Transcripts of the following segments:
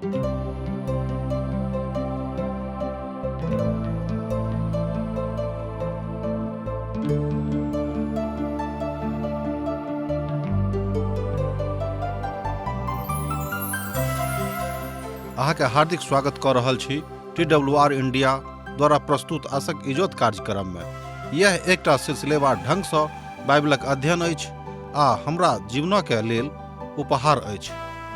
अहाँके हार्दिक स्वागत कऽ रहल छी TWR इंडिया द्वारा प्रस्तुत आशक इजोत कार्यक्रम में। यह एकटा सिलसिलेवार ढंग सँ बाइबलक अध्ययन अछि आ हमरा जीवनके लेल उपहार अछि।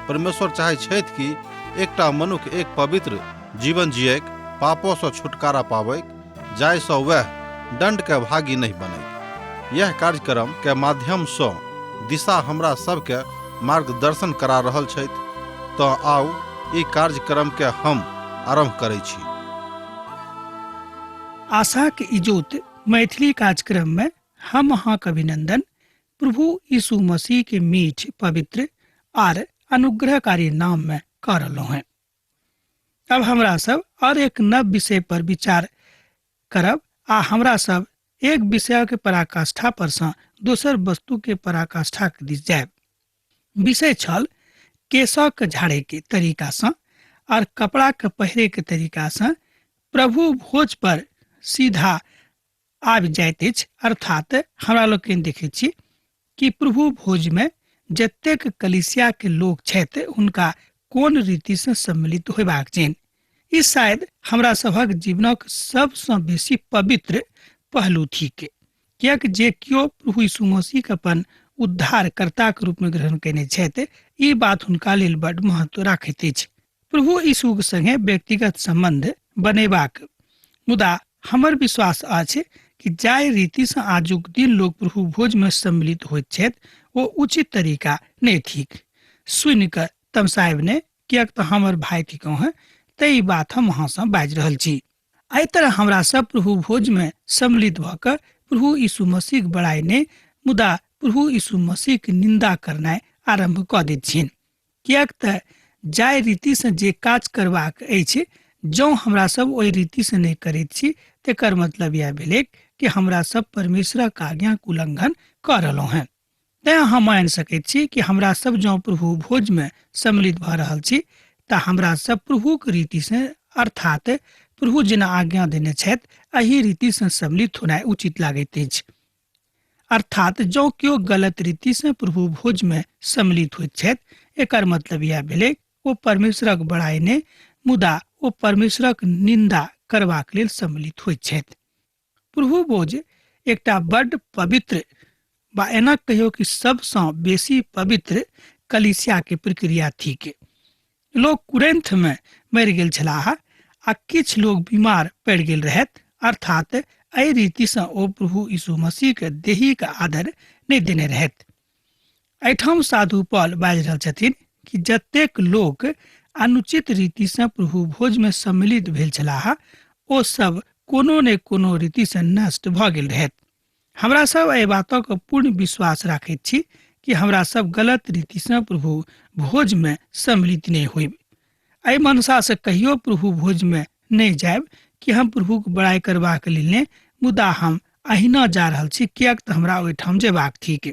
परमेश्वर चाहै छथि कि एकटा मनुष्य एक पवित्र जीवन जियैक, पापों सँ छुटकारा पाबैक, जाहिसँ वह दंड के भागी नहीं बने। यह कार्यक्रम के माध्यम सँ दिशा हमरा सबके मार्गदर्शन करा रहल छथि। तो आउ ई कार्यक्रम के हम आरंभ करै छी। आशा के इजोत मैथिली कार्यक्रम में हम अहाँक अभिनंदन प्रभु यीशु मसीह के मीठ, पवित्र और अनुग्रहकारी नाम में कर रहलो हैं। अब हमरा सब और एक नव विषय पर विचार करब आ हमरा सब एक विषय के पराकाष्ठा पर सँ दोसर वस्तु के पराकाष्ठा के दिस जायब। विषय छल केशक झाड़े के तरीका सँ और कपड़ा के पहिरे के तरीका सँ प्रभु भोज पर सीधा आबि जाइत अछि। अर्थात हमरा लोग देखे छी कि प्रभु भोज में जतेक कलीसिया के लोग छथि हुनका कोन रीति से सम्मिलित होबाक चाहिए। ई शायद हमरा सभक जीवनक सबसँ बेसी पवित्र पहलू थिक, कियाकि जे कियो प्रभु यीशु मसीह के अपन उद्धारकर्ता के रूप में ग्रहण केने छथि, ई बात हुनका लेल बड़ महत्व राखैत अछि। प्रभु यीशु के संगे व्यक्तिगत संबंध बनेबाक मुदा हमर विश्वास अछि कि जाहि रीति से आजुक दिन लोग प्रभु भोज में सम्मिलित होइत छथि वो उचित तरीका नहीं थिक। सुनि कऽ तमसायब ने, कियाक तऽ हमर भाई थिकौ है, तई बात हम अहाँ से बाजि रहल छी। एहि तरह हमरा सब प्रभु भोज में सम्मिलित भऽ कऽ प्रभु यीशु मसीह के बड़ाई ने मुदा प्रभु यीशु मसीह के निंदा करनाइ आरंभ कऽ दैत छियनि। कियाक तऽ जाहि रीति से जे काज करबाक अछि, जँ हमरा सब ओहि रीति से नहीं करैत छी तेकर मतलब यह भेलै कि हमरा सब परमेश्वरक आज्ञा के उल्लंघन कऽ रहलहुँ हैं। तेँ हम मानि सकैत छी कि हमरा सब जँ प्रभु भोज में सम्मिलित भऽ रहल छी तऽ हमरा सब प्रभु के रीति से अर्थात प्रभु जेना आज्ञा देने छथि एही रीति से सम्मिलित होनाइ उचित लागैत अछि। अर्थात जँ केओ गलत रीति से प्रभु भोज में सम्मिलित होइत छथि एकर मतलब यह भेलै ओ परमेश्वरक बड़ाई ने मुदा ओ परमेश्वरक निंदा करबाक लेल सम्मिलित होइत छथि। प्रभु भोज एकटा बड्ड पवित्र बा एना कहियो कि सबसँ बेसी पवित्र कलीसिया के प्रक्रिया थिक। लोग कुरिन्थ में मरि गेल छलाह आ किछु लोग बीमार पड़ि गेल रहथि। अर्थात एहि रीति से ओ प्रभु यीशु मसीह के देही के आदर नहीं देने रहथि। एहिठाम साधु पौल बाजि रहल छथिन कि जतेक लोग अनुचित रीति से प्रभु भोज में सम्मिलित भेल छलाह ओ सब कोनो ने कोनो रीति से नष्ट भऽ गेल रहथि। हमरा सब एहि बातक पूर्ण विश्वास राखैत छी कि हमरा सब गलत रीति से प्रभु भोज में सम्मिलित नहीं होइब। एहि मनसा से कहियो प्रभु भोज में नहीं जायब कि हम प्रभु के बड़ाई करबाक लेल ने मुदा हम अहिना जा रहल छी कियाक तऽ हमरा ओहिठाम जेबाक थिक।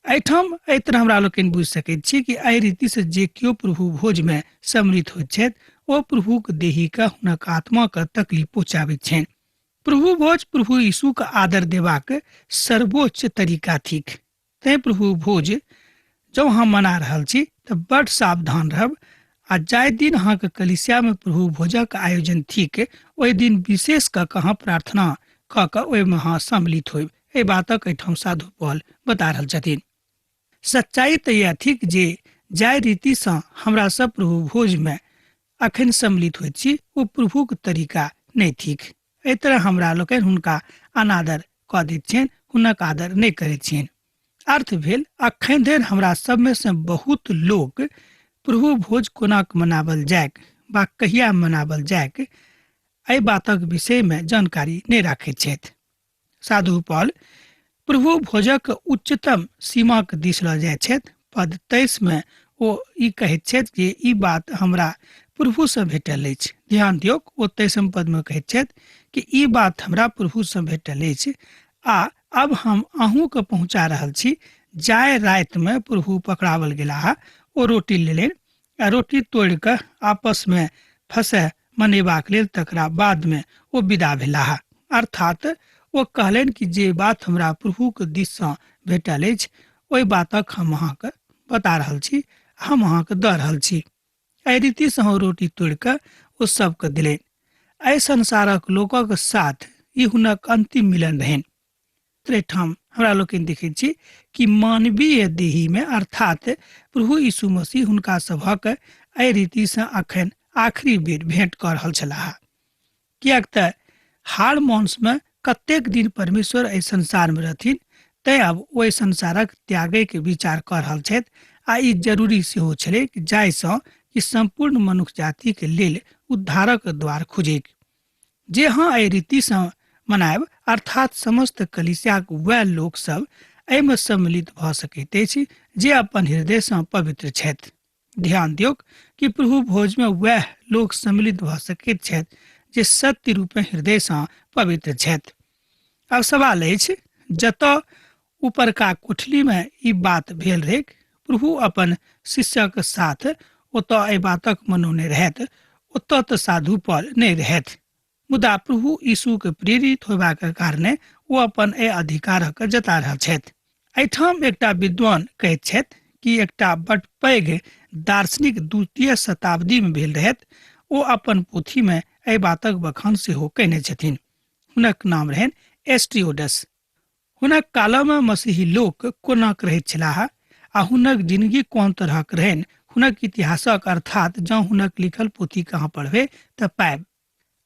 एहिठाम एहि तरह हमरा लोकनि बुझि सकैत छी कि एहि रीति से जे केओ प्रभु भोज में सम्मिलित होइत छथि ओ प्रभु के देही के हुनक आत्मा के तकलीफ पहुँचाबैत छनि। प्रभु भोज प्रभु यीशु के आदर देबाक सर्वोच्च तरीका थिक। तैं प्रभु भोज जब हम मना रहल छी तऽ बड़ सावधान रहब आ जाहि दिन अहाँके कलीसिया में प्रभु भोजक आयोजन थिक ओहि दिन विशेष कऽ कऽ अहाँ प्रार्थना कऽ कऽ ओहिमे अहाँ सम्मिलित होइब। एहि बातक एहिठाम साधु पौल बता रहल छथिन। सच्चाई तऽ यह थिक जे जाहि रीति सँ हमरा सब प्रभु भोज में अखन सम्मिलित होइत छी ओ प्रभु के तरीका नहीं थिक। एहि तरह हमरा लोकनि हुनका अनादर कऽ दैत छियनि, हुनक आदर नहीं करैत छियनि। अर्थ भेल अखन धरि हमरा सब में से बहुत लोग प्रभु भोज कोना मनावल जायक वा कहिया मनावल जायक एहि बातक विषय में जानकारी नहीं राखैत छथि। साधु पौल प्रभु भोजक उच्चतम सीमा के दिस लऽ जाइत छथि। पद 23 में ओ ई कहैत छथि जे ई बात हमरा प्रभु से भेटल अछि। ध्यान दियौक, ओ 23 पद में कहैत छथि कि ई बात हमरा प्रभु से भेटल अछि आ अब हम अहूँ के पहुँचा रहल छी। जाहि राति में प्रभु पकड़ावल गेलाह ओ रोटी लेलनि आ रोटी तोड़ि कऽ आपस में फंसे मनेबाक लेल तकरा बाद में ओ विदा भेलाह। अर्थात ओ कहलनि कि जे बात हमरा प्रभुक दिससँ भेटल अछि ओहि बातक हम अहाँके बता रहल छी, हम अहाँके दऽ रहल छी। एहि रीतिसँ हम रोटी तोड़ि कऽ ओ सबके दिलनि। एहि संसारक लोकक साथ ई हुनक अंतिम मिलन रहनि। एहिठाम हमरा लोकनि देखैत छी कि मानवीय देही में अर्थात प्रभु यीशु मसीह हुनका सभक एहि रीतिसँ अखन आखिरी बेर भेंट कऽ रहल छलाह। किएक तऽ हाड़ मांस में कतेक दिन परमेश्वर एहि संसार में रहथिन, तैं आब ओहि संसारक त्यागे के विचार कऽ रहल छथि। आ ई जरूरी सेहो छलै जाहिसँ कि संपूर्ण मनुष्य जाति के लेल उद्धारक द्वार खुजैक। जे हाँ एहि रीतिसँ मनायब अर्थात समस्त कलीसियाक वैह लोक सब एहिमे सम्मिलित भऽ सकैत अछि जे अपन हृदयसँ पवित्र छथि। ध्यान दियौक कि प्रभु भोज में वैह लोक सम्मिलित भऽ सकैत छथि जे सत्य रूप में हृदयसँ पवित्र छथि। अब सवाल अछि, जतऽ ऊपरका कोठली में ई बात भेल रहै, प्रभु अपन शिष्यक साथ ओतऽ एहि बातक मनौने रहथि, ओतऽ तऽ साधु पौल नहि रहथि। मुदा प्रभु यीशु के प्रेरित होयबाक कारणे ओ अपन एहि अधिकारक जता रहल छथि। एहिठाम एकटा विद्वान कहैत छथि कि एकटा बड़ पैघ दार्शनिक द्वितीय शताब्दी में भेल रहथि। ओ अपन पोथी में एहि बातक बखान सेहो कयने छथिन। हुनक नाम रहनि एस्ट्रियोडस। हुनक कालमे मसीही लोक कोना रहैत छलाह आ हुनक जिंदगी कोन तरहक रहनि, हुनक इतिहासक अर्थात जँ हुनक लिखल पोथी कहाँ पढ़बै तऽ पायब।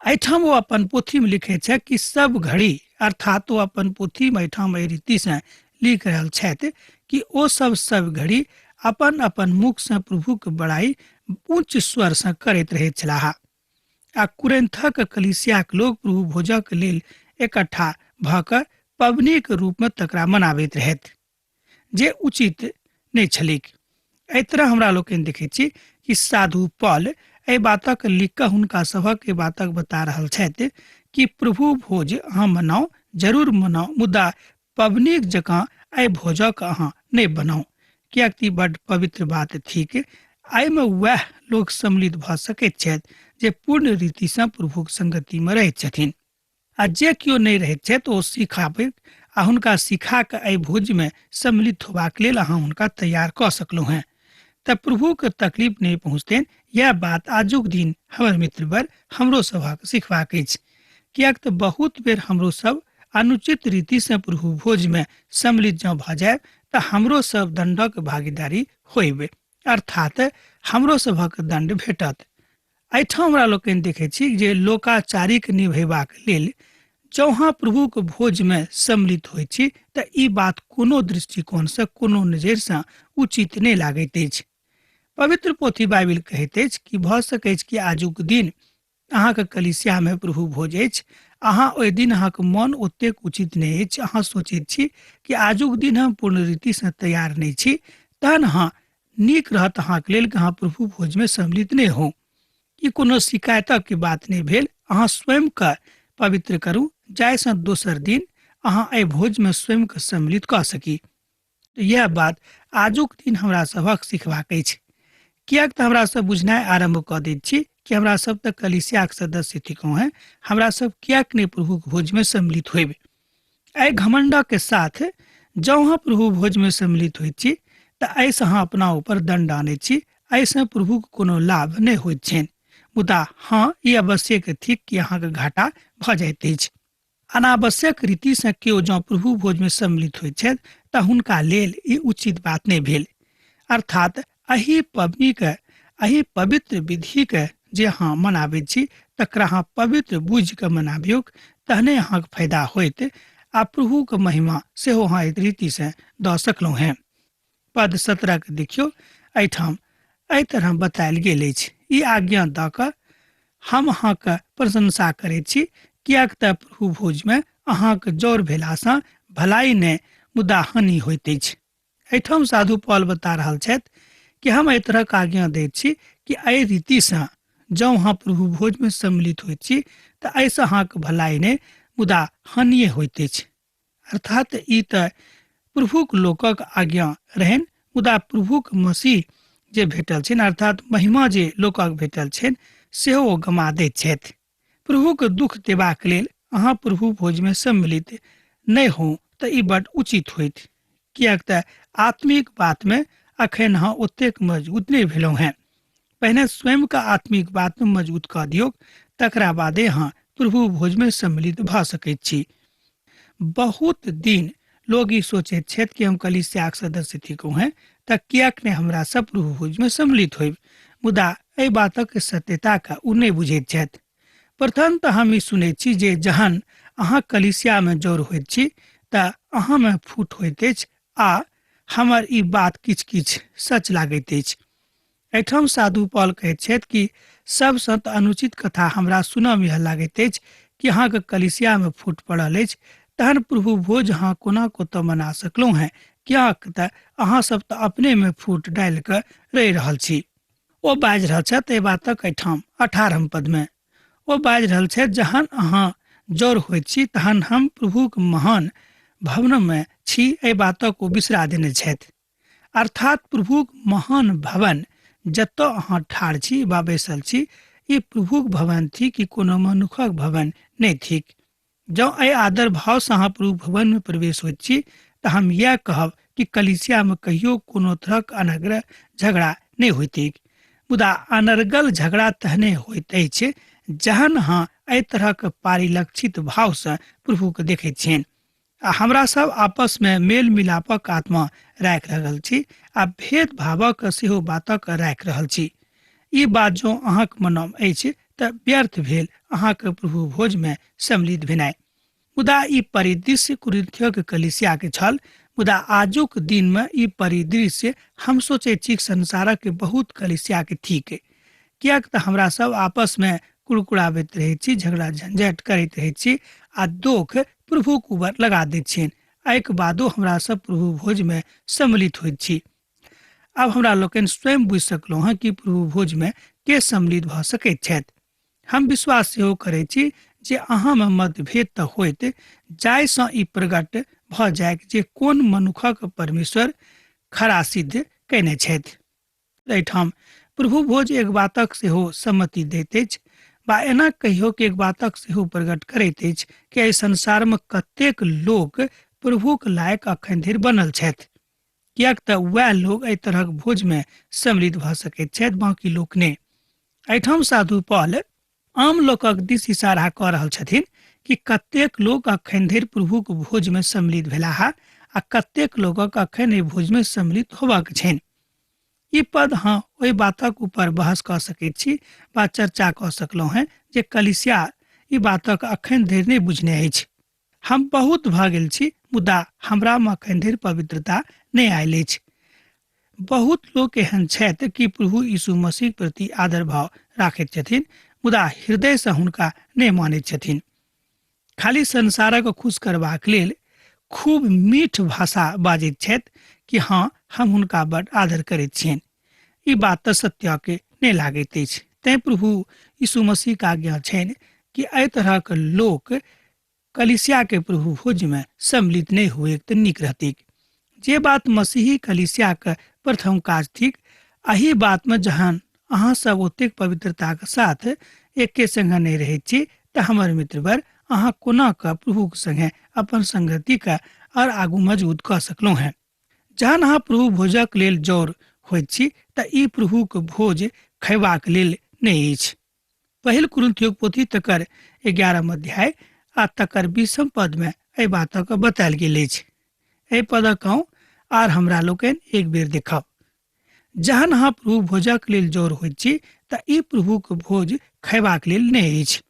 एहिठाम ओ अपन पोथी में लिखे छै कि सब घड़ी अर्थात ओ अपन पोथी में एहिठाम एहि रीतिसँ लिख रहल छथि कि ओ सब घड़ी अपन अपन मुख से प्रभु के बड़ाई उच्च स्वर से करैत रहैत छलाह। आ कुरिन्थक कलीसियाक लोग प्रभु भोजक लेल इकट्ठा भऽ कऽ पबनीक रूप में तकरा मनाबैत रहथि, जे उचित नहि छलैक। एहि तरह हमरा लोकनि देखैत छी कि साधु पौल एहि बातक लिख कऽ हुनका सभक एहि बातक बता रहल छथि कि प्रभु भोज अहाँ मनाउ, जरूर मनाउ, मुदा पबनीक जकाँ एहि भोजक अहाँ नहि बनाउ, किएक कि बड्ड पवित्र बात थिक। एहिमे वैह लोक सम्मिलित भऽ सकैत छथि जे पूर्ण रीतिसँ प्रभुक संगति में रहैत छथिन। आ जे केओ नहि रहैत छथि ओ सिखाबै आ हुनका सिखा कऽ एहि भोज में सम्मिलित होबाक लेल अहाँ हुनका तैयार कऽ सकलहुँ हैं तऽ प्रभु के तकलीफ नहीं पहुँचतनि। यह बात आजुक दिन हमर मित्रवर हमरो सभक सिखबाक अछि, किएक तऽ बहुत बेर हमरो सब अनुचित रीति से प्रभु भोज में सम्मिलित जँ भऽ जाय तऽ हमरो सब दंडक भागीदारी होइब, अर्थात हमरो सभक दंड भेटत। एहिठाम हमरा लोकनि देखैत छी जे लोकाचारिक निभेबाक लेल जँ अहाँ प्रभुक भोज में सम्मिलित होइत छी तऽ ई बात कोनो दृष्टिकोणसँ कोनो नजरिसँ उचित नहि लागैत अछि। पवित्र पोथी बाइबिल कहैत अछि कि भऽ सकैत अछि कि आजुक दिन अहाँके कलीसिया में प्रभु भोज अछि, अहाँ ओहि दिन अहाँके मन ओतेक उचित नहि अछि, अहाँ सोचैत छी कि आजुक दिन हम पूर्ण रीतिसँ तैयार नहि छी, तहन अहाँ नीक रहत अहाँके लेल कि अहाँ प्रभु भोज में सम्मिलित नहि हो। ई कोनो शिकायतक के बात नहि भेल, अहाँ स्वयं के पवित्र करू जाहिसँ दोसर दिन अहाँ एहि भोज में स्वयं के सम्मिलित कऽ सकी। तऽ यह बात आजुक दिन हमरा सभक सिखबाक अछि, किएक तऽ हमरा सब बुझनाइ आरम्भ कऽ दैत छी कि हमरा सब तऽ कलीसियाक सदस्य थिकहुँ हैं, हमरा सब किएक नहि प्रभुक भोज में सम्मिलित होइब। एहि घमंडक के साथ जँ अहाँ प्रभु भोज में सम्मिलित होइत छी तऽ एहिसँ अहाँ अपना ऊपर दंड आनैत छी, एहिसँ प्रभुक कोनो लाभ नहि होइत छनि। मुदा हाँ ई आवश्यक थिक कि अहाँके घाटा भऽ जाइत अछि। अनावश्यक रीतिसँ केओ जँ प्रभु भोज में सम्मिलित होइत छथि तऽ हुनका लेल ई उचित बात नहि भेल। अर्थात एहि पबनीके, एहि पवित्र विधिके जे अहाँ मनाबैत छी तकरा अहाँ पवित्र बुझि कऽ मनाबियौक, तहने अहाँके फायदा होइत आ प्रभुके महिमा सेहो अहाँ एक रीतिसँ दऽ सकलहुँ हैं। पद 17 के देखियौ, एहिठाम एहि तरह बतायल गेल अछि, ई आज्ञा दऽ कऽ हम अहाँके प्रशंसा करैत छी, किएक तऽ प्रभु भोज में अहाँके जौर भेलासँ भलाई नहि मुदा हानि होइत अछि। एहिठाम साधु पौल बता रहल छथि कि हम एहि तरहक आज्ञा दैत छी कि एहि रीतिसँ जँ अहाँ प्रभु भोज में सम्मिलित होइत छी तऽ एहिसँ अहाँके भलाई नहि मुदा हानिए होइत अछि। अर्थात ई तऽ प्रभुक लोकक आज्ञा रहनि, मुदा प्रभुक मसीह जे भेटल छनि अर्थात महिमा जे लोकक भेटल छनि सेहो ओ गमा दैत छथि। प्रभुके दुख देबाक लेल अहाँ प्रभु भोजमे सम्मिलित नहि हो तऽ ई बड्ड उचित होइत, किएक तऽ आत्मिक बातमे अखन अहाँ ओतेक मजबूत नहि भेलहुँ हेँ। पहिने स्वयंके आत्मिक बातमे मजबूत कऽ दियौ, तकरा बादे अहाँ प्रभु भोजमे सम्मिलित भऽ सकैत छी। बहुत दिन लोग ई सोचैत छथि कि हम कलीसियाक सदस्य थिकहुँ हैं तऽ किएक नहि हमरा सब प्रभु भोजमे सम्मिलित होइब, मुदा एहि बातक सत्यताके ओ नहि बुझैत छथि। प्रथम तऽ हम ई सुनैत छी जे जहन अहाँ कलीसियामे जोड़ होइत छी तऽ अहाँमे फूट होइत अछि, आ हमर ई बात किछु किछु सच लागैत अछि। एहिठाम साधु पॉल कहैत छथि कि सबसँ तऽ अनुचित कथा हमरा सुनयमे यह लागैत अछि कि अहाँके कलीसियामे फूट पड़ल अछि, तहन प्रभु भोज अहाँ कोना कोतऽ मना सकलहुँ हैं, किएक तऽ अहाँ सब तऽ अपनेमे फूट डालि कऽ रहि रहल छी। ओ बाजि रहल छथि एहि बातक एहिठाम 18 पदमे। ओ बाजि रहल छथि जहन अहाँ जड़ होइत छी तहन हम प्रभुक महान भवनमे छी, एहि बातक ओ बिसरा देने छथि। अर्थात प्रभुक महान भवन जतऽ अहाँ ठाढ़ छी वा बैसल छी, ई प्रभुक भवन थी कि कोनो मनुखक भवन नहि थिक। जँ एहि आदर भावसँ अहाँ प्रभु भवनमे प्रवेश होइत छी तऽ हम इएह कहब कि कलीसियामे कहियो कोनो तरहक अनर्गल झगड़ा नहि होइतिक। मुदा अनर्गल झगड़ा तहने होइत अछि जहन अहाँ एहि तरहक पारिलक्षित भावसँ प्रभुके देखैत छियनि आ हमरा सब आपसमे मेल मिलापक आत्मा राखि रहल छी आ भेदभावक सेहो बातक राखि रहल छी। ई बात जो अहाँक मनमे अछि तऽ व्यर्थ भेल अहाँके प्रभु भोजमे सम्मिलित भेनाइ। मुदा ई परिदृश्य कुरिन्थियोक कलीसियाके छल, मुदा आजुक दिनमे ई परिदृश्य हम सोचैत छी संसारक बहुत कलीसियाके थिक, किएक तऽ हमरा सब आपसमे कुड़कुड़ाबैत रहैत छी, झगड़ा झंझट करैत रहैत छी आ दोख प्रभुक ऊपर लगा दैत छियनि। एहिके बादो हमरा सब प्रभु भोजमे सम्मिलित होइत छी। आब हमरा लोकनि स्वयं बुझि सकलहुँ हँ कि प्रभु भोजमे के सम्मिलित भऽ सकैत छथि। हम विश्वास सेहो करैत छी जे अहाँमे मतभेद तऽ होइत, जाहिसँ ई प्रकट भऽ जाय जे कोन मनुखक परमेश्वर खरा सिद्ध कयने छथि। एहिठाम प्रभु भोज एक बातक सेहो सम्मति दैत अछि, वा एना कहियो कि एक बातक सेहो प्रकट करैत अछि कि एहि संसारमे कतेक लोक प्रभुक लायक अखन धरि बनल छथि, किएक तऽ वएह लोग एहि तरहक भोजमे सम्मिलित भऽ सकैत छथि, बाँकी लोक नहि। एहिठाम साधु पॉल आम लोकक दिस इशारा कऽ रहल छथिन कि कतेक लोक अखन धरि प्रभुक भोजमे सम्मिलित भेलाह आ कतेक लोकक अखन एहि भोजमे सम्मिलित होबाक छनि। ई पद अहाँ ओहि बातक ऊपर बहस कऽ सकैत छी वा चर्चा कऽ सकलहुँ हैं जे कलीसिया ई बातक अखन धरि नहि बुझने अछि। हम बहुत भऽ गेल छी, मुदा हमरामे अखन धरि पवित्रता नहि आयल अछि। बहुत लोक एहन छथि कि प्रभु यीशु मसीह प्रति आदर भाव राखैत छथिन, मुदा हृदयसँ हुनका नहि मानैत छथिन। खाली संसारक खुश करबाक लेल खूब मीठ भाषा बाजैत छथि कि हाँ हम हुनका बड्ड आदर करैत छियनि। ई बात तऽ सत्यके नहि लागैत अछि। तैं प्रभु यीशु मसीह का आज्ञा छनि कि एहि तरहक लोक कलीसिया के प्रभु भोजमे सम्मिलित नहीं हुए तो नीक रहती। जे बात मसीही कलीसिया के प्रथम काज थिक, अही बात में जहन अहाँ सब ओतेक पवित्रता के साथ एके संगे नहीं रहैत छी तऽ हमर मित्रवर अहाँ कोना कऽ प्रभु के संगे अपन संगति के और आगू मजबूत कऽ सकलहुँ हैं। जहन अहाँ प्रभु भोजक लेल जोर होइत छी तऽ ई प्रभु के भोज खयबाक लेल नहीं अछि। पहिल कुरिन्थियों पोथी तकर 11 अध्याय आ तकर 20 पद में एहि बातक बतायल गेल अछि। एहि पदक आर हमरा लोकनि एक बेर देखब। जहन अहाँ प्रभु भोजक लेल जोर होइत छी तऽ ई प्रभु के भोज खयबाक लेल नहीं अछि।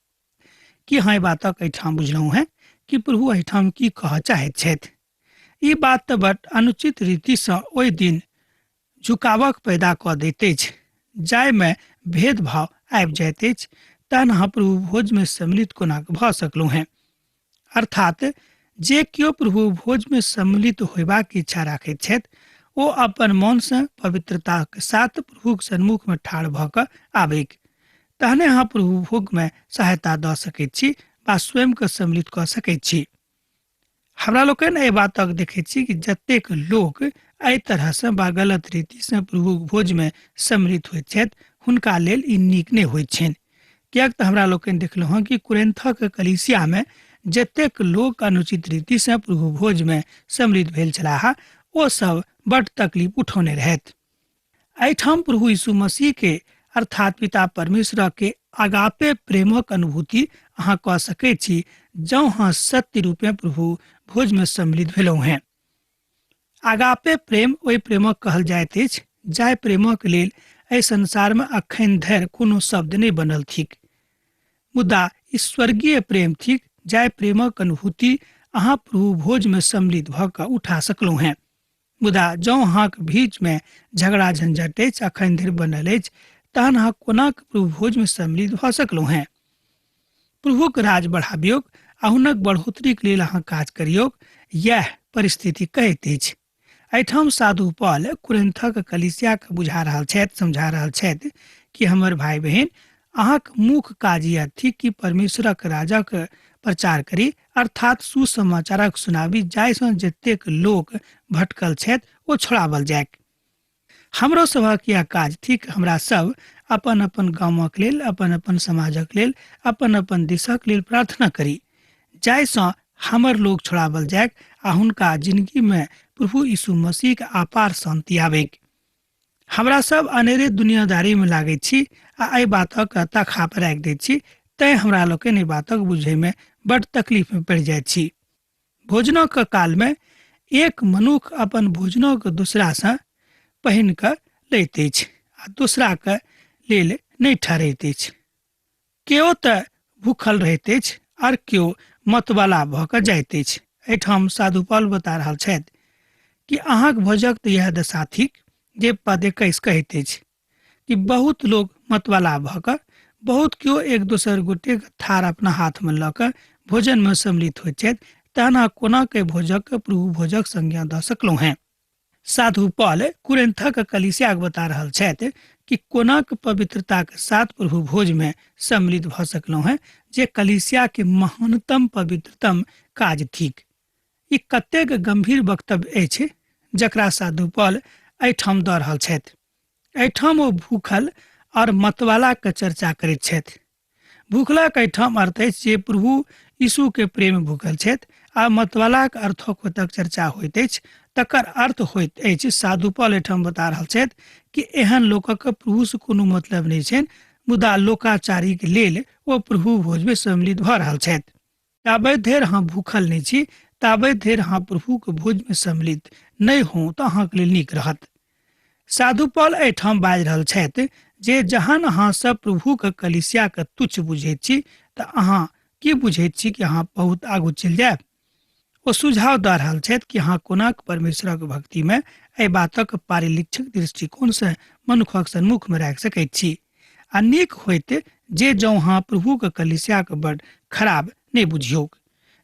कि अहाँ बातक एहिठाम बुझलहुँ हैं कि प्रभु एहिठाम की कहऽ चाहैत छथि। ई बात तऽ बड अनुचित रीतिसँ ओहि दिन झुकावक पैदा कऽ दैत अछि, जाहिमे भेदभाव आबि जाइत अछि। तहन अहाँ प्रभु भोजमे सम्मिलित कोना भऽ सकलहुँ हैं। अर्थात जे केओ प्रभु भोजमे सम्मिलित होयबाक इच्छा राखैत छथि ओ अपन मनसँ पवित्रताक साथ प्रभुक सन्मुखमे ठाढ़ भऽ कऽ आबैक, तहने अहाँ प्रभु भोगमे सहायता दऽ सकैत छी वा स्वयंके सम्मिलित कऽ सकैत छी। हमरा लोकनि एहि बातक देखैत छी कि जतेक लोक एहि तरहसँ वा गलत रीतिसँ प्रभुक भोजमे सम्मिलित होइत छथि हुनका लेल ई नीक नहि होइत छनि। किएक तऽ हमरा लोकनि देखलहुँ हँ कि कुरिन्थक कलीसियामे जतेक लोक अनुचित रीतिसँ प्रभु भोजमे सम्मिलित भेल छलाह ओ सब बड्ड तकलीफ उठौने रहथि। एहिठाम प्रभु यीशु मसीह के अर्थात पिता परमेश्वर के आगापे प्रेमक अनुभूति अहाँ कऽ सकैत छी जँ अहाँ सत्य रूपे प्रभु भोजमे सम्मिलित भेलहुँ हैं। आगापे प्रेम ओहि प्रेमक कहल जाइत अछि जाहि प्रेमक लेल एहि संसारमे अखन धरि कोनो शब्द नहि बनल थिक, मुदा ई स्वर्गीय प्रेम थिक जाहि प्रेमक अनुभूति अहाँ प्रभु भोजमे सम्मिलित भऽ कऽ उठा सकलहुँ हैं। मुदा जँ अहाँक बीचमे झगड़ा झंझट अछि अखन धरि बनल अछि तहन अहाँ कोना प्रभु भोजमे सम्मिलित भऽ सकलहुँ हैं। प्रभुक राज बढ़ाबियौ आ हुनक बढ़ोतरीक लेल अहाँ काज करियौ, यह परिस्थिति कहैत अछि। एहिठाम साधु पौल कुरिन्थक कलीसियाके बुझा रहल छथि, समझा रहल छथि कि हमर भाई बहन अहाँक मुख्य काज यह थिक कि परमेश्वरक राजक प्रचार करी अर्थात सुसमाचारक सुनाबी जाहिसँ जतेक लोक भटकल छथि ओ छोड़ावल जायक। हमरो सभक यह काज थिक हमरा सब अपन अपन गामक लेल, अपन अपन समाजक लेल, अपन अपन देशक लेल प्रार्थना करी जाहिसँ हमर लोक छोड़ावल जायक आ हुनका जिंदगीमे प्रभु यीशु मसीहके अपार शांति आबैक। हमरा सब अनेरे दुनियादारीमे लागैत छी आ एहि बातक तखा पर राखि दैत छी, तैँ हमरा लोकनि एहि बातक बुझैमे बड्ड तकलीफमे पड़ि जाइत छी। भोजनक कालमे एक मनुष्य अपन भोजनक दोसरासँ पहिन कऽ लैत अछि आ दोसराके लेल नहि ठहरैत अछि। केओ तऽ भूखल रहैत अछि आर केओ मतवाला भऽ कऽ जाइत अछि। एहिठाम साधु पौल बता रहल छथि कि अहाँक भोजक तऽ यह दशा थिक जे पद 21 कहैत अछि कि बहुत लोग मतवाला भऽ कऽ बहुत केओ एक दोसर गोटे थार अपना हाथमे लऽ कऽ भोजनमे सम्मिलित होइत छथि, तहन अहाँ कोना के भोजक प्रभु भोजक संज्ञा दऽ सकलहुँ हैं। साधु पौल कुरिन्थक कलीसियाक बता रहल छथि कि कोनाक पवित्रताक साथ प्रभु भोजमे सम्मिलित भऽ सकलहुँ हैं जे कलीसिया के महानतम पवित्रतम काज थिक। ई कतेक गंभीर वक्तव्य अछि जकरा साधु पौल एहिठाम दऽ रहल छथि। एहिठाम ओ भूखल और मतवालाके चर्चा करैत छथि। भूखलाक एहिठाम अर्थ अछि जे प्रभु यीशु के प्रेम भूखल छथि आ मतवालाक अर्थक तक चर्चा होइत अछि तकर अर्थ होइत अछि। साधु पौल एहिठाम बता रहल छथि कि एहन लोकक प्रभुसँ कोनो मतलब नहि छनि, मुदा लोकाचारीक लेल ओ प्रभु भोजमे सम्मिलित भऽ रहल छथि। ताबे धरि अहाँ भूखल नहि छी ताबे धरि अहाँ प्रभुके भोजमे सम्मिलित नहि हों तऽ अहाँके लेल नीक रहत। साधु पौल एहिठाम बाजि रहल छथि जे जहन अहाँ सब प्रभुके कलीसियाके तुच्छ बुझैत छी तऽ अहाँ की बुझैत छी कि अहाँ बहुत आगू चलि जायब। ओ सुझाव दऽ रहल छथि कि अहाँ कोना परमेश्वरक भक्तिमे एहि बातक पारिलीक्षिक दृष्टिकोणसँ मनुखक सन्मुखमे राखि सकैत छी। आ नीक होइत जे जँ अहाँ प्रभुके कलीसियाके बड्ड खराब नहि बुझियौ,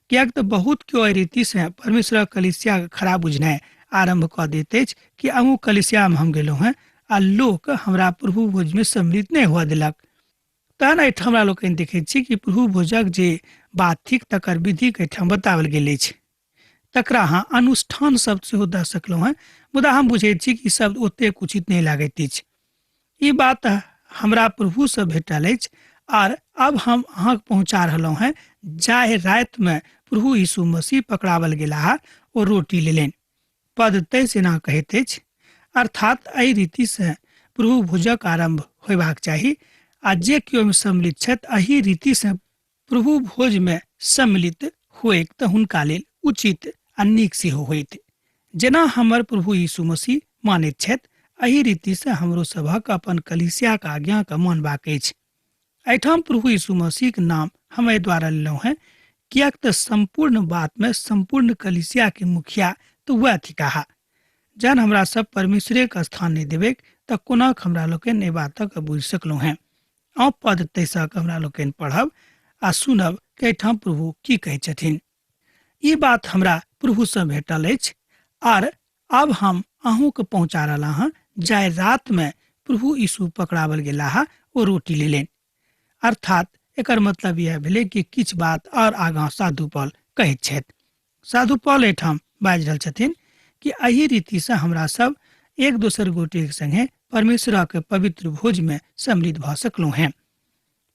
किएक तऽ बहुत केओ एहि रीतिसँ परमेश्वरक कलीसियाके खराब बुझनाइ आरम्भ कऽ दैत अछि कि अहूँ कलीसियामे हम गेलहुँ हैं आ लोक हमरा प्रभु भोजमे सम्मिलित नहि हुअ देलक। तहन एहिठाम हमरा लोकनि देखैत छी कि प्रभु भोजक जे बात थिक तकर विधिके एहिठाम बताओल गेल अछि। तकरा अहाँ अनुष्ठान शब्द सेहो दऽ सकलहुँ हैं, मुदा हम बुझैत छी कि शब्द ओतेक उचित नहि लागैत अछि। ई बात हमरा प्रभुसँ भेटल अछि आर अब हम अहाँके पहुँचा रहलहुँ हैं जाहि रातिमे प्रभु यीशु मसीह पकड़ावल गेलाह ओ रोटी लेलनि। पद 23 एना कहैत अछि, अर्थात एहि रीतिसँ प्रभु भोजक आरम्भ होयबाक चाही आ जे केओ सम्मिलित छथि एहि रीतिसँ प्रभु भोजमे सम्मिलित होएक तऽ हुनका लेल उचित आ नीक सेहो होइत। जेना हमर प्रभु यीशु मसीह मानैत छथि एहि रीतिसँ हमरो सभक अपन कलीसियाक आज्ञाके मानबाक अछि। एहिठाम प्रभु यीशु मसीहके नाम हम एहि द्वारा लेलहुँ हैं किएक तऽ संपूर्ण बातमे संपूर्ण कलीसियाके मुखिया तऽ वएह थिकाह। जहन हमरा सब परमेश्वरेके स्थान नहि देबै तऽ कोना हमरा लोकनि एहि बातक बुझि सकलहुँ हैं। आ पद 23 हमरा लोकनि पढ़ब आ सुनब कि एहिठाम प्रभु की कहै छथिन। ई बात हमरा प्रभुसँ भेटल अछि आर अब हम अहूँके पहुँचा रहल हँ जाहि रातमे प्रभु यीशु पकड़ावल गेलाह ओ रोटी लेलनि। अर्थात एकर मतलब यह भेलै कि किछु बात और आगाँ साधु पौल कहैत छथि। साधु पौल एठाम बाजि रहल छथिन कि एही रीति से हमरा सब एक दोसर गोटे के संगे परमेश्वरक पवित्र भोज में सम्मिलित भ सकलहुं हैं।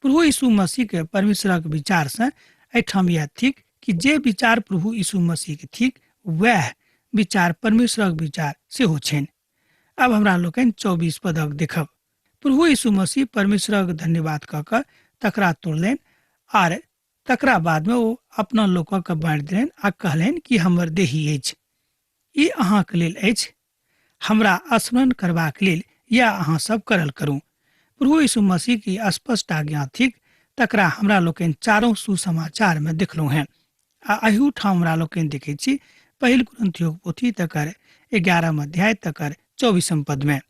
प्रभु यीशु मसीह के परमेश्वरक विचार से एठाम यह थिक कि जे विचार प्रभु यीशु मसीह के थिक वह विचार परमेश्वरक विचार सेहो छनि। अब हमरा लोकनि 24 पदक देखब। प्रभु यीशु मसीह परमेश्वरक धन्यवाद क के तकरा तोड़लनि आर तकरा बाद में ओ अपना लोकक के बाँटि देलनि आ कहलनि कि हमर देही अछि, ई अहाँक लेल अछि, हमरा स्मरण करबाक लेल या अहाँ सब करल करू। प्रभु यीशु मसीह की स्पष्ट आज्ञा थिक तकरा हमरा लोकनि चारों सुसमाचार में देखलहुं हैं। आ अहू ठाम हमरा लोकनि देखै छी पहिल कुरिन्थियों पोथी तकर 11 अध्याय तकर 24 पद में।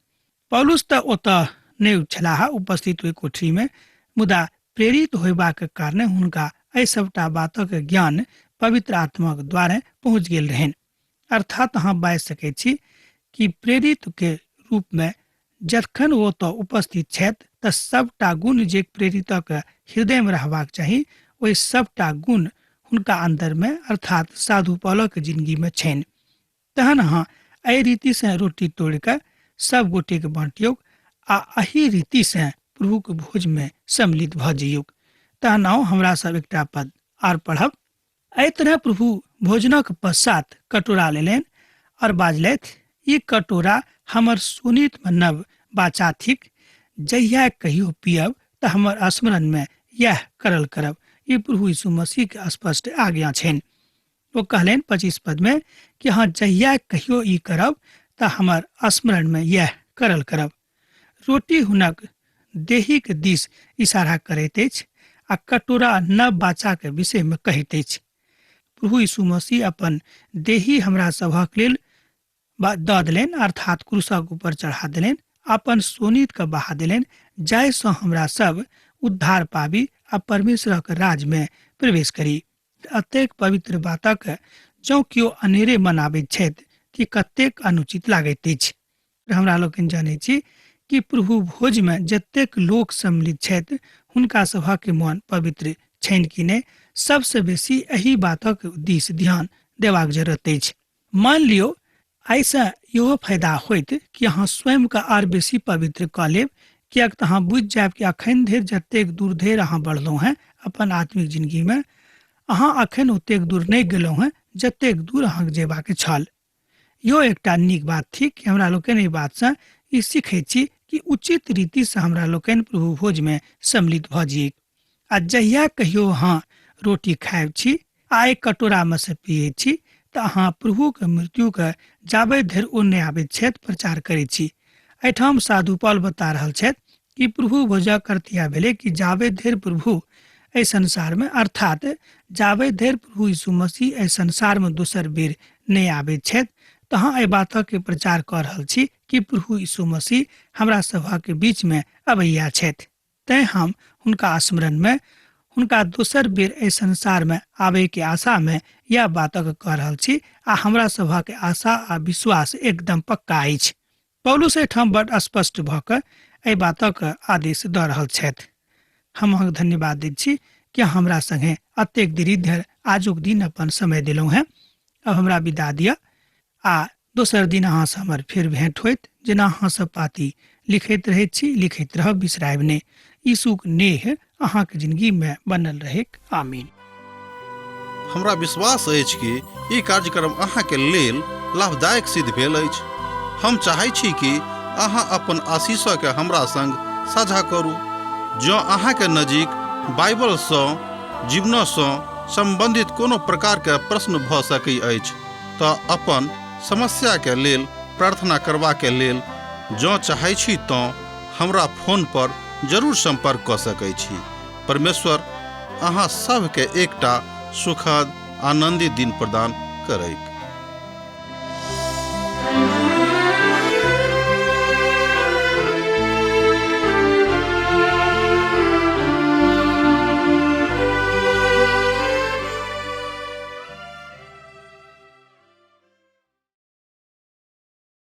पौलुस त ओतऽ नहि छलाह उपस्थित ओहि कोठरी में, मुदा प्रेरित होयबाक कारणे हुनका एहि सबटा बातक ज्ञान पवित्र आत्माक द्वारा पहुँच गेल रहनि। अर्थात अहाँ बाजि सकै छी कि प्रेरित के रूप में जखन ओ तो उपस्थित छथि तऽ सबटा गुण जे प्रेरितक हृदय में रहबाक चाही ओहि सबटा गुण हुनका अंदर में अर्थात साधु पौलक जिंदगी में छनि। तहन अहाँ एहि रीति से रोटी तोड़ के सब गोटे के बाँटियौ आ एही रीति से प्रभु के भोज में सम्मिलित भ जइयौ। तहन आओ हमरा सब एकटा पद आर पढ़ब। एहि तरह प्रभु भोजनक पश्चात कटोरा लेलनि और बाजलथि, ई कटोरा हमर सुनीत में नव बाचा थिक, जहिया कहियो पियब त हमर स्मरण में यह करल करब। ई प्रभु यीशु मसीह के स्पष्ट आज्ञा छनि। वो कहलनि 25 पद में कि हाँ जहिया कहियो ई करब त हमर स्मरण में यह करल करब। रोटी हुनक देही के दिस इशारा करैत अछि आ कटोरा नव बाचा के विषय में कहैत अछि। प्रभु यीशु मसीह अपन देही हमरा सभक लेल दऽ देलनि अर्थात क्रूसक ऊपर चढ़ा देलनि, अपन सोनीत के बहा देलनि, जाय सँ हमरा सब उद्धार पाबी आ परमेश्वरक राज में प्रवेश करी। अतेक पवित्र बातक जँ कियो अनेरे मनाबैत छथि कि कतेक अनुचित लागैत अछि। हमरा लोकनि जानै छी कि प्रभु भोज में जतेक लोक सम्मिलित छथि हुनका सभक के मन पवित्र छनि कि नहि, सबसे बेसी एही बातक दिस ध्यान देबाक जरूरत अछि। मान लियो ऐसा इहो फायदा होइत कि अहाँ स्वयं का आर बेसी पवित्र कऽ लेब, कियाक तऽ अहाँ बुझि जायब कि अखन धरि जतेक दूर धरि अहाँ बढ़लहुँ हैं अपन आत्मिक जिंदगी में, अहाँ अखन ओतेक दूर नहि गेलहुँ हैं जतेक दूर अहाँके जेबाक छल। इहो एकटा नीक बात थी कि हमरा लोकनि एहि बात से ई सीखै छी कि उचित रीति से हमरा लोकनि प्रभु भोज में सम्मिलित भ जाइए। आ जहिया कहियो अहाँ रोटी खाएब छी आ एक कटोरा में से पिए छी तऽ अहाँ प्रभु के मृत्यु के जाबे धरि ओ नहि आबैत छथि प्रचार करै छी। एहिठाम साधु पौल बता रहल छथि कि प्रभु भोजक अर्थ इएह भेलै कि जाबे धरि प्रभु एहि संसार में अर्थात जाबे धरि प्रभु यीशु मसीह एहि संसार में दोसर बेर नहि आबैत छथि तहाँ एहि बातक के प्रचार कऽ रहल छी कि प्रभु यीशु मसीह हमरा सभा के बीच में अबैया छथि। तैं हम हुनका स्मरण में हुनका दोसर बेर एहि संसार में आबे के आशा में यह बातक कह रहल छी आ हमरा सभा के आशा आ विश्वास एकदम पक्का अछि। पौलुस एहिठाम बड़ स्पष्ट भऽ कऽ एहि बातक आदेश दऽ रहल छथि। हम अहाँके धन्यवाद दैत छी कि हमरा संगे अतेक देरी धरि आजुक दिन अपन समय देलहुँ हैं। अब हमरा विदा दिअ आ दोसर दिन अहाँ से हमर फिर भेंट होइत। जेना अहाँ सब पाती लिखैत रहैत छी, लिखैत रहब, बिसरायब नहि। यीशुक नेह अहाँके जिंदगी में बनल रहे। आमीन। हमरा विश्वास अछि कि ई कार्यक्रम अहाँके लेल लाभदायक सिद्ध भेल अछि। हम चाहै छी कि अहाँ अपन आशीषक के हमरा संग साझा करू। जँ अहाँके नजीक बाइबल सँ जीवन सँ संबंधित कोनो प्रकार के प्रश्न भऽ सकैत अछि तऽ अपन समस्या के लेल प्रार्थना करबा के लेल जँ चाहै छी तऽ हमरा फोन पर जरूर संपर्क कऽ सकैत छी। परमेश्वर अहाँ सबके एकटा सुखद आनंदित दिन प्रदान करैक।